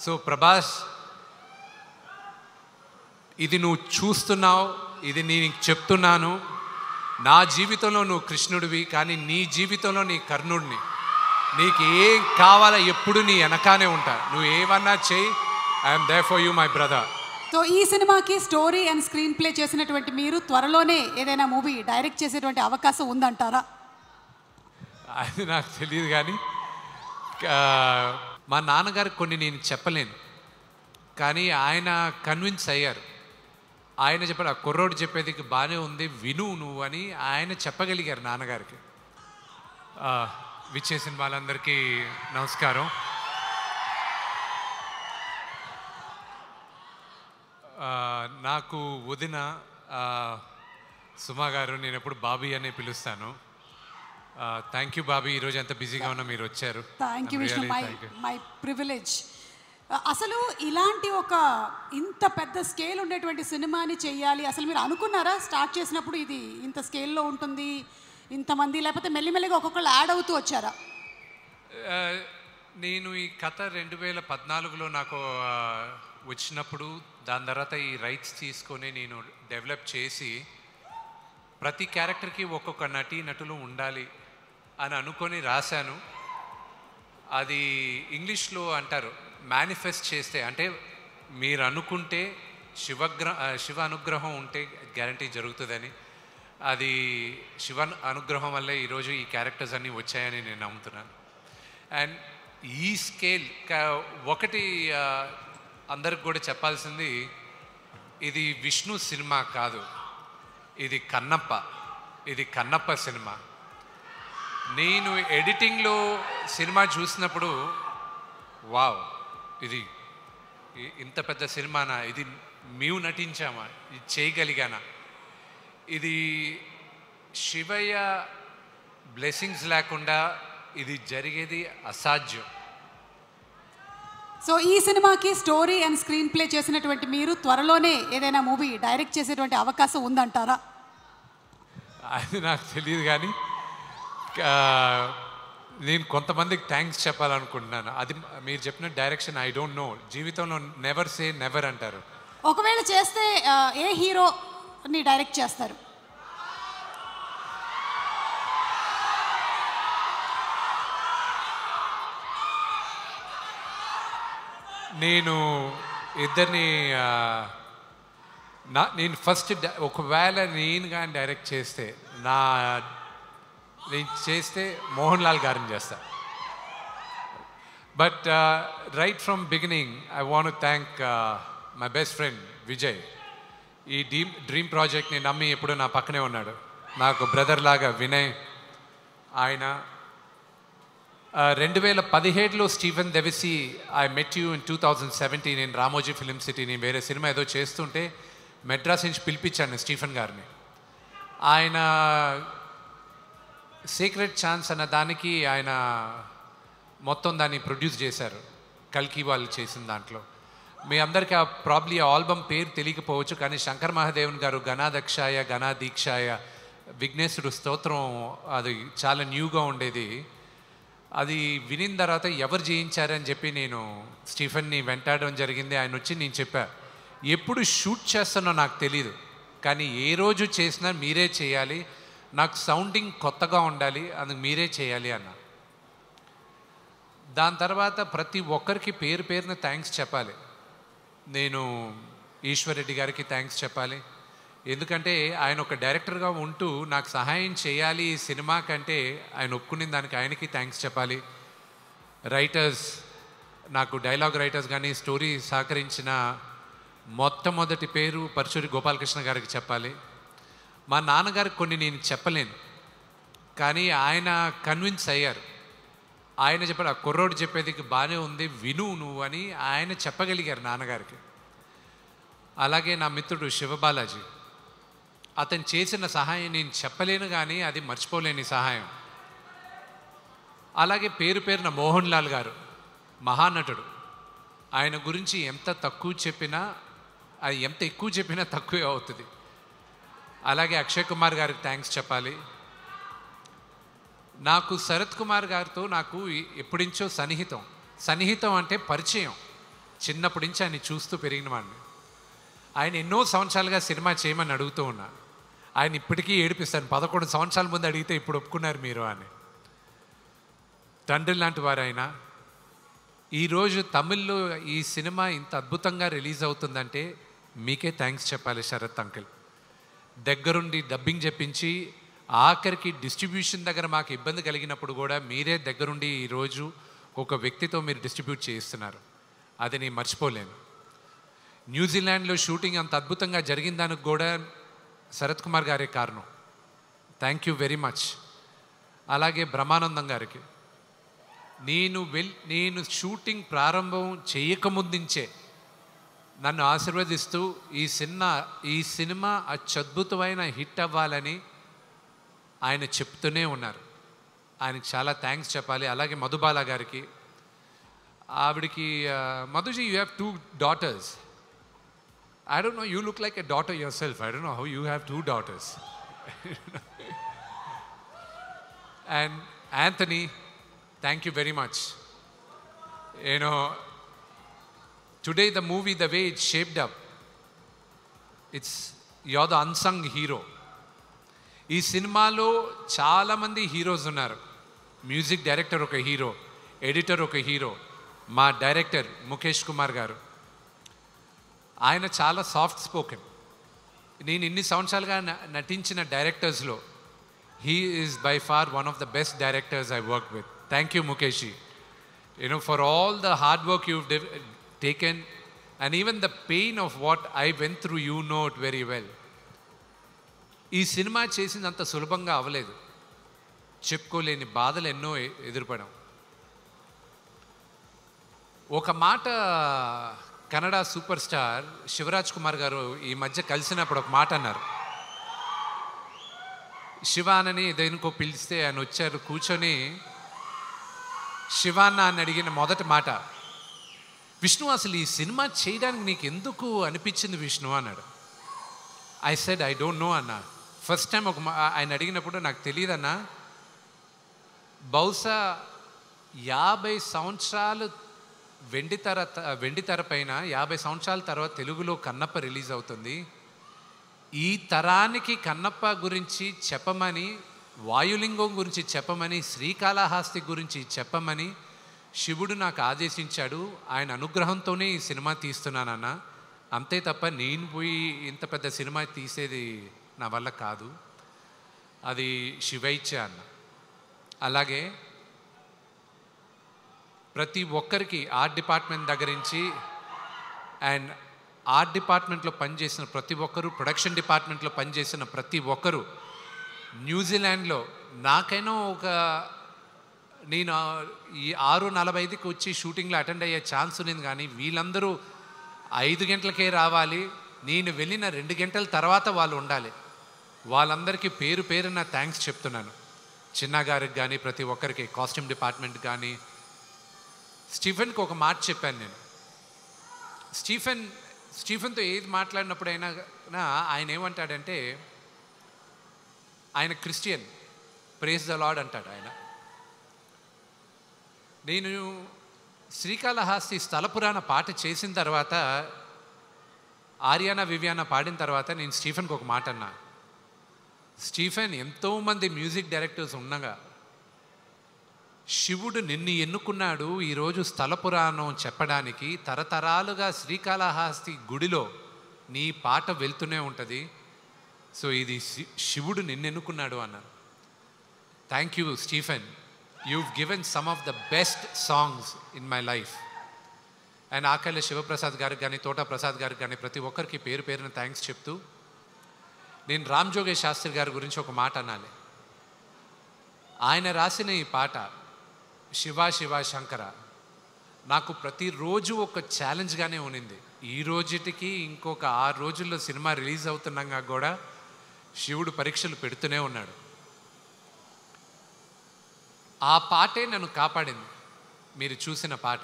So Prabhas, ఇది నువ్వు చూస్తున్నావు, ఇది నేను చెప్తున్నాను. నా జీవితంలో నువ్వు కృష్ణుడివి, కానీ నీ జీవితంలో నీ కర్ణుడిని. నీకు ఏం కావాలో ఎప్పుడు నీ వెనకానే ఉంటా. నువ్వు ఏమన్నా చెయ్యి, I'm there for you my brother. So ఈ సినిమాకి స్టోరీ అండ్ స్క్రీన్ ప్లే చేసినటువంటి మీరు త్వరలోనే ఏదైనా మూవీ డైరెక్ట్ చేసేటువంటి అవకాశం ఉందంటారా? అది నాకు తెలియదు, కానీ మా నాన్నగారికి కొన్ని నేను చెప్పలేను, కానీ ఆయన కన్విన్స్ అయ్యారు. ఆయన చెప్పారు, ఆ కుర్రోడు చెప్పేది బాగానే ఉంది, విను నువ్వు అని ఆయన చెప్పగలిగారు నాన్నగారికి. విచ్చేసిన వాళ్ళందరికీ నమస్కారం. నాకు వదిన సుమా గారు, నేను ఎప్పుడు బాబీ అనే పిలుస్తాను. థ్యాంక్ యూ బాబీ, ఈరోజు ఎంత బిజీగా ఉన్నా మీరు వచ్చారు. Thank you Vishnu, my privilege. అసలు ఇలాంటి ఒక ఇంత పెద్ద స్కేల్ ఉండేటువంటి సినిమాని చెయ్యాలి, అసలు మీరు అనుకున్నారా స్టార్ట్ చేసినప్పుడు ఇది ఇంత స్కేల్లో ఉంటుంది ఇంతమంది, లేకపోతే మెల్లిమెల్లిగా ఒక్కొక్కళ్ళు యాడ్ అవుతూ వచ్చారా? నేను ఈ కథ 2014లో నాకు వచ్చినప్పుడు, దాని తర్వాత ఈ రైట్స్ తీసుకొని నేను డెవలప్ చేసి ప్రతి క్యారెక్టర్కి ఒక్కొక్క నటులు ఉండాలి అని అనుకొని రాశాను. అది ఇంగ్లీష్లో అంటారు మేనిఫెస్ట్ చేస్తే, అంటే మీరు అనుకుంటే శివ అనుగ్రహం ఉంటే గ్యారంటీ జరుగుతుందని. అది శివ అనుగ్రహం వల్లే ఈరోజు ఈ క్యారెక్టర్స్ అన్నీ వచ్చాయని నేను నమ్ముతున్నాను. అండ్ ఈ స్కేల్ ఒకటి అందరికి కూడా చెప్పాల్సింది, ఇది విష్ణు సినిమా కాదు, ఇది కన్నప్ప సినిమా. నేను ఎడిటింగ్లో సినిమా చూసినప్పుడు వావ్, ఇది ఇంత పెద్ద సినిమానా, ఇది మేము నటించామా, ఇది చేయగలిగానా, ఇది శివయ్య బ్లెస్సింగ్స్ లేకుండా ఇది జరిగేది అసాధ్యం. సో ఈ సినిమాకి స్టోరీ అండ్ స్క్రీన్ ప్లే చేసినటువంటి మీరు త్వరలోనే ఏదైనా మూవీ డైరెక్ట్ చేసేటువంటి అవకాశం ఉందంటారా? అది నాకు తెలియదు, కానీ నేను కొంతమందికి థ్యాంక్స్ చెప్పాలనుకుంటున్నాను. అది మీరు చెప్పిన డైరెక్షన్ ఐ డోంట్ నో, జీవితంలో నెవర్ సే నెవర్ అంటారు. ఒకవేళ చేస్తే ఏ హీరోని డైరెక్ట్ చేస్తారు? నేను ఇద్దరిని నేను ఫస్ట్ ఒకవేళ నేను కానీ డైరెక్ట్ చేస్తే నేను చేస్తే మోహన్ లాల్ గారిని చేస్తా. But right from beginning I want thank my best friend Vijay. ఈ డ్రీమ్ ప్రాజెక్ట్ని నమ్మి ఎప్పుడూ నా పక్కనే ఉన్నాడు, నాకు బ్రదర్ లాగా వినయ్. ఆయన 2017లో Stephen Devassy I met you in 2017 నేను రామోజీ ఫిలిం సిటీ, నేను వేరే సినిమా ఏదో చేస్తుంటే మెడ్రాస్ నుంచి పిలిపించాను స్టీఫెన్ గారిని. ఆయన సీక్రెట్ ఛాన్స్ అన్న దానికి ఆయన మొత్తం దాన్ని ప్రొడ్యూస్ చేశారు, కల్కి వాళ్ళు చేసిన దాంట్లో. మీ అందరికీ ప్రాబ్లీ ఆ ఆల్బమ్ పేరు తెలియకపోవచ్చు, కానీ శంకర్ మహాదేవన్ గారు గణాదక్షాయ గణాదీక్షాయ విఘ్నేశ్వరుడు స్తోత్రం, అది చాలా న్యూగా ఉండేది. అది వినిన తర్వాత ఎవరు చేయించారని చెప్పి నేను స్టీఫెన్ని వెంటాడడం జరిగింది. ఆయన వచ్చి నేను చెప్పా, ఎప్పుడు షూట్ చేస్తానో నాకు తెలీదు, కానీ ఏ రోజు చేసినా మీరే చేయాలి, నాకు సౌండింగ్ కొత్తగా ఉండాలి, అందుకు మీరే చేయాలి అన్న. దాని తర్వాత ప్రతి ఒక్కరికి పేరు పేరున థ్యాంక్స్ చెప్పాలి. నేను ఈశ్వర్ రెడ్డి గారికి థ్యాంక్స్ చెప్పాలి, ఎందుకంటే ఆయన ఒక డైరెక్టర్గా ఉంటూ నాకు సహాయం చేయాలి ఈ సినిమా కంటే ఆయన ఒప్పుకునే దానికి ఆయనకి థ్యాంక్స్ చెప్పాలి. రైటర్స్, నాకు డైలాగ్ రైటర్స్ కానీ స్టోరీ సహకరించిన మొట్టమొదటి పేరు పరచూరి గోపాలకృష్ణ గారికి చెప్పాలి. మా నాన్నగారికి కొన్ని నేను చెప్పలేను, కానీ ఆయన కన్విన్స్ అయ్యారు. ఆయన చెప్పారు, ఆ కుర్రోడు చెప్పేది బాగానే ఉంది, విను నువ్వు అని ఆయన చెప్పగలిగారు నాన్నగారికి. అలాగే నా మిత్రుడు శివబాలాజీ, అతను చేసిన సహాయం నేను చెప్పలేను, కానీ అది మర్చిపోలేని సహాయం. అలాగే పేరు పేరున మోహన్ లాల్ గారు, మహానటుడు, ఆయన గురించి ఎంత తక్కువ చెప్పినా, అది ఎంత ఎక్కువ చెప్పినా తక్కువే అవుతుంది. అలాగే అక్షయ్ కుమార్ గారికి థ్యాంక్స్ చెప్పాలి. నాకు శరత్ కుమార్ గారితో నాకు ఎప్పుడించో సన్నిహితం అంటే పరిచయం. చిన్నప్పటి నుంచి ఆయన చూస్తూ పెరిగిన వాడిని. ఆయన ఎన్నో సంవత్సరాలుగా సినిమా చేయమని అడుగుతూ ఉన్నా. ఆయన ఇప్పటికీ ఏడిపిస్తాను, 11 సంవత్సరాల ముందు అడిగితే ఇప్పుడు ఒప్పుకున్నారు మీరు అని. తండ్రి లాంటి వారు ఆయన. ఈరోజు తమిళ్లో ఈ సినిమా ఇంత అద్భుతంగా రిలీజ్ అవుతుందంటే మీకే థ్యాంక్స్ చెప్పాలి శరత్ అంకిల్. దగ్గరుండి డబ్బింగ్ చెప్పించి ఆఖరికి డిస్ట్రిబ్యూషన్ దగ్గర మాకు ఇబ్బంది కలిగినప్పుడు కూడా మీరే దగ్గరుండి ఈరోజు ఒక వ్యక్తితో మీరు డిస్ట్రిబ్యూట్ చేయిస్తున్నారు. అది నేను మర్చిపోలేను. న్యూజిలాండ్లో షూటింగ్ అంత అద్భుతంగా జరిగిన దానికి కూడా శరత్ కుమార్ గారే కారణం. Thank you very much. అలాగే బ్రహ్మానందం గారికి నేను షూటింగ్ ప్రారంభం చేయకముందుంచే నన్ను ఆశీర్వదిస్తూ ఈ సినిమా అత్యద్భుతమైన హిట్ అవ్వాలని ఆయన చెప్తూనే ఉన్నారు. ఆయనకి చాలా థ్యాంక్స్ చెప్పాలి. అలాగే మధుబాల గారికి, ఆవిడికి మధుజీ, you have 2 daughters. I don't know, you look like a daughter yourself. I don't know how you have 2 daughters. And Anthony, thank you very much. You know, today the movie, the way it's shaped up, you're the unsung hero. ఈ సినిమాలో చాలామంది heroes ఉన్నారు. Music director ఒక hero, editor ఒక hero, మా director Mukesh Kumar గారు. ఆయన చాలా సాఫ్ట్ స్పోకెన్. నేను ఇన్ని సంవత్సరాలుగా నటించిన డైరెక్టర్స్లో he is by far one of the best directors I work with. Thank you Mukesh. You know, for all the hard work you taken, and even the pain of what I went through, you know it very well. ఈ cinema చేసినంత సులభంగా అవ్వలేదు. చెప్పుకోలేని బాధలు ఎన్నో ఎదురుపడాం. ఒక మాట Kannada super star Shivraj Kumar గారు ఈ మధ్య కలిసినప్పుడు ఒక మాట అన్నారు. శివానని దేనికో పిలిస్తే ఆయన వచ్చారు, కూర్చొని శివాన్న అని అడిగిన మొదటి మాట, విష్ణు అసలు ఈ సినిమా చేయడానికి నీకు ఎందుకు అనిపించింది విష్ణు అన్నాడు. I said I don't know అన్న. ఫస్ట్ టైం ఆయన అడిగినప్పుడు నాకు తెలియదన్నా, బహుశా 50 సంవత్సరాలు వెండితెర పైన 50 సంవత్సరాల తర్వాత తెలుగులో కన్నప్ప రిలీజ్ అవుతుంది. ఈ తరానికి కన్నప్ప గురించి చెప్పమని, వాయులింగం గురించి చెప్పమని, శ్రీకాళహస్తి గురించి చెప్పమని శివుడు నాకు ఆదేశించాడు. ఆయన అనుగ్రహంతోనే ఈ సినిమా తీస్తున్నానన్న. అంతే తప్ప నేను పోయి ఇంత పెద్ద సినిమా తీసేది నా వల్ల కాదు, అది శివైచ్ఛ అన్న. అలాగే ప్రతి ఒక్కరికి ఆర్ట్ డిపార్ట్మెంట్ దగ్గర నుంచి అండ్ ఆర్ట్ డిపార్ట్మెంట్లో పనిచేసిన ప్రతి ఒక్కరు, ప్రొడక్షన్ డిపార్ట్మెంట్లో పనిచేసిన ప్రతి ఒక్కరు, న్యూజిలాండ్లో నాకైనా నేను ఈ 6:45కి వచ్చి షూటింగ్లో అటెండ్ అయ్యే ఛాన్స్ ఉంది, కానీ వీళ్ళందరూ 5 గంటలకే రావాలి, నేను వెళ్ళిన 2 గంటల తర్వాత వాళ్ళు ఉండాలి. వాళ్ళందరికీ పేరు పేరున థ్యాంక్స్ చెప్తున్నాను. చిన్న గారికి కానీ, ప్రతి ఒక్కరికి, కాస్ట్యూమ్ డిపార్ట్మెంట్ కానీ. స్టీఫెన్కి ఒక మాట చెప్పాను నేను. స్టీఫెన్తో ఏది మాట్లాడినప్పుడైనా ఆయన ఏమంటాడంటే, ఆయన క్రిస్టియన్, ప్రేజ్ ద లార్డ్ అంటాడు ఆయన. నేను శ్రీకాళహస్తి స్థల పురాణ పాట చేసిన తర్వాత, ఆర్యానా వివియానా పాడిన తర్వాత నేను స్టీఫెన్కి ఒక మాట అన్నా. స్టీఫెన్, ఎంతోమంది మ్యూజిక్ డైరెక్టర్స్ ఉండగా శివుడు నిన్ను ఎన్నుకున్నాడు ఈరోజు స్థల పురాణం చెప్పడానికి. తరతరాలుగా శ్రీకాళహస్తి గుడిలో నీ పాట వెళ్తూనే ఉంటుంది. సో ఇది శివుడు నిన్ను ఎన్నుకున్నాడు అన్నాను. Thank you Stephen. You've given some of the best songs in my life. And Akalla Sivaprasad గారికి కానీ, తోట ప్రసాద్ గారికి కానీ, ప్రతి ఒక్కరికి పేరు పేరున థ్యాంక్స్ చెప్తూ, నేను రామ్ జోగేష్ శాస్త్రి గారి గురించి ఒక మాట అనాలి. ఆయన రాసిన ఈ పాట శివ శివ శంకర నాకు ప్రతిరోజు ఒక ఛాలెంజ్గానే ఉన్నింది. ఈ రోజుటికి ఇంకొక 6 రోజుల్లో సినిమా రిలీజ్ అవుతున్నాగా కూడా శివుడు పరీక్షలు పెడుతూనే ఉన్నాడు. ఆ పాటే నన్ను కాపాడింది. మీరు చూసిన పాట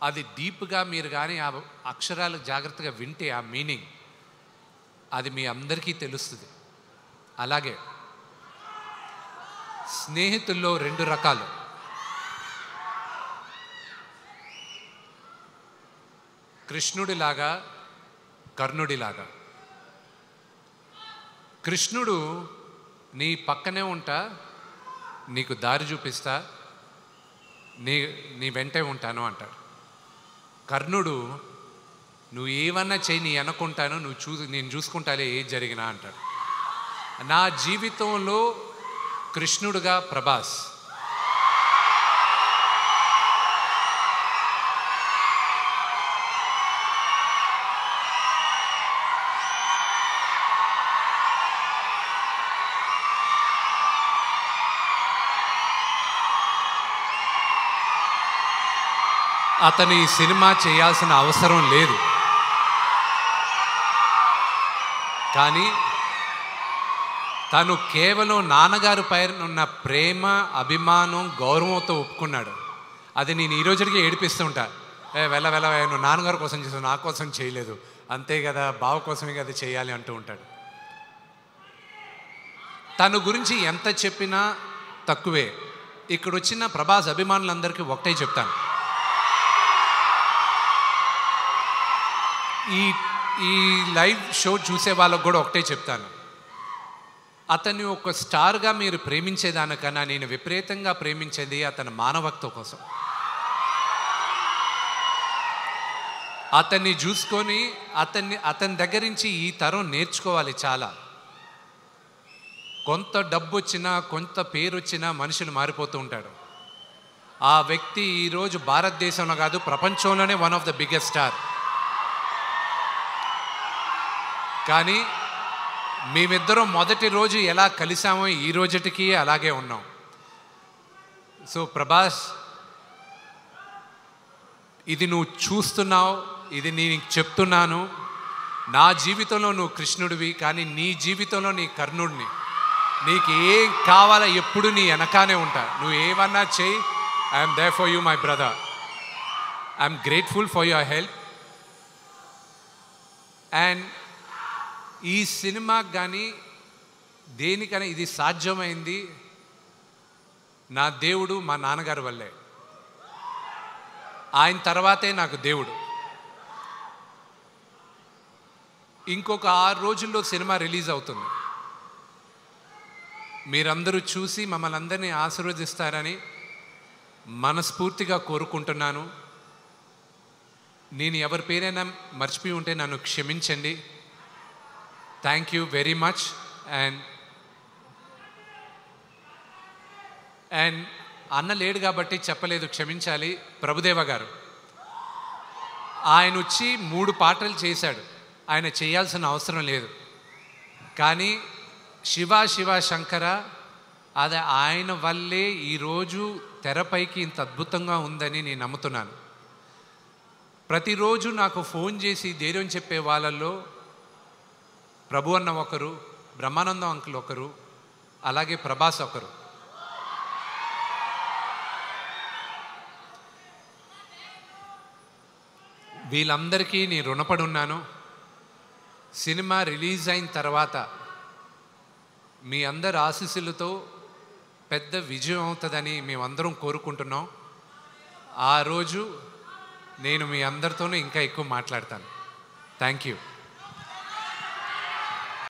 అది డీప్గా మీరు కానీ ఆ అక్షరాలు జాగ్రత్తగా వింటే ఆ మీనింగ్ అది మీ అందరికీ తెలుస్తుంది. అలాగే స్నేహితుల్లో 2 రకాలు. కృష్ణుడిలాగా, కర్ణుడిలాగా. కృష్ణుడు నీ పక్కనే ఉంటా, నీకు దారి చూపిస్తా, నీ వెంటే ఉంటాను అంటాడు. కర్ణుడు నువ్వు ఏమన్నా చెయ్యి, నీ అనుకుంటాను, నేను చూసుకుంటాలే ఏది జరిగినా అంటాడు. నా జీవితంలో కృష్ణుడుగా ప్రభాస్. అతను ఈ సినిమా చేయాల్సిన అవసరం లేదు, కానీ తను కేవలం నాన్నగారి పైన ఉన్న ప్రేమ, అభిమానం, గౌరవంతో ఒప్పుకున్నాడు. అది నేను ఈ రోజుకి ఏడిపిస్తుంటా. వెళ్ళ నువ్వు నాన్నగారి కోసం చేసావు, నా కోసం చేయలేదు, అంతే కదా, బావ కోసమే కదా చేయాలి అంటూ ఉంటాడు. తన గురించి ఎంత చెప్పినా తక్కువే. ఇక్కడ వచ్చిన ప్రభాస్ అభిమానులందరికీ ఒకటే చెప్తాను, ఈ లైవ్ షో చూసే వాళ్ళకు కూడా ఒకటే చెప్తాను, అతన్ని ఒక స్టార్గా మీరు ప్రేమించేదానికన్నా నేను విపరీతంగా ప్రేమించేది అతని మానవత్వం కోసం. అతన్ని చూసుకొని అతని దగ్గర నుంచి ఈ తరం నేర్చుకోవాలి చాలా. కొంత డబ్బు వచ్చినా, కొంత పేరు వచ్చినా మనుషులు మారిపోతూ ఉంటాడు. ఆ వ్యక్తి ఈరోజు భారతదేశంలో కాదు, ప్రపంచంలోనే one of the biggest star. కానీ మేమిద్దరం మొదటి రోజు ఎలా కలిసామో ఈ రోజుటికి అలాగే ఉన్నాం. సో ప్రభాస్, ఇది నువ్వు చూస్తున్నావు, ఇది నేను చెప్తున్నాను. నా జీవితంలో నువ్వు కృష్ణుడివి, కానీ నీ జీవితంలో నీ కర్ణుడిని. నీకు ఏం కావాలో ఎప్పుడు నీ వెనకానే ఉంటా. నువ్వు ఏమన్నా చెయ్యి, I'm there for you my brother. I'm grateful for your help. And ఈ సినిమాకి కానీ దేనికైనా ఇది సాధ్యమైంది నా దేవుడు, మా నాన్నగారి వల్లే. ఆయన తర్వాతే నాకు దేవుడు. ఇంకొక 6 రోజుల్లో సినిమా రిలీజ్ అవుతుంది. మీరందరూ చూసి మమ్మల్ని అందరినీ ఆశీర్వదిస్తారని మనస్ఫూర్తిగా కోరుకుంటున్నాను. నేను ఎవరి పేరైనా మర్చిపోయి ఉంటే నన్ను క్షమించండి. Thank you very much. And అన్న లేడు కాబట్టి చెప్పలేదు, క్షమించాలి. ప్రభుదేవ గారు ఆయన వచ్చి 3 పాటలు చేశాడు, ఆయన చేయాల్సిన అవసరం లేదు. కానీ శివ శివ శంకర, అది ఆయన వల్లే ఈరోజు తెరపైకి ఇంత అద్భుతంగా ఉందని నేను నమ్ముతున్నాను. ప్రతిరోజు నాకు ఫోన్ చేసి ధైర్యం చెప్పే వాళ్ళల్లో ప్రభు అన్న ఒకరు, బ్రహ్మానందం అంకుల్ ఒకరు, అలాగే ప్రభాస్ ఒకరు. వీళ్ళందరికీ నేను రుణపడి ఉన్నాను. సినిమా రిలీజ్ అయిన తర్వాత మీ అందరి ఆశీస్సులతో పెద్ద విజయం అవుతుందని మేమందరం కోరుకుంటున్నాం. ఆ రోజు నేను మీ అందరితోనూ ఇంకా ఎక్కువ మాట్లాడతాను. Thank you.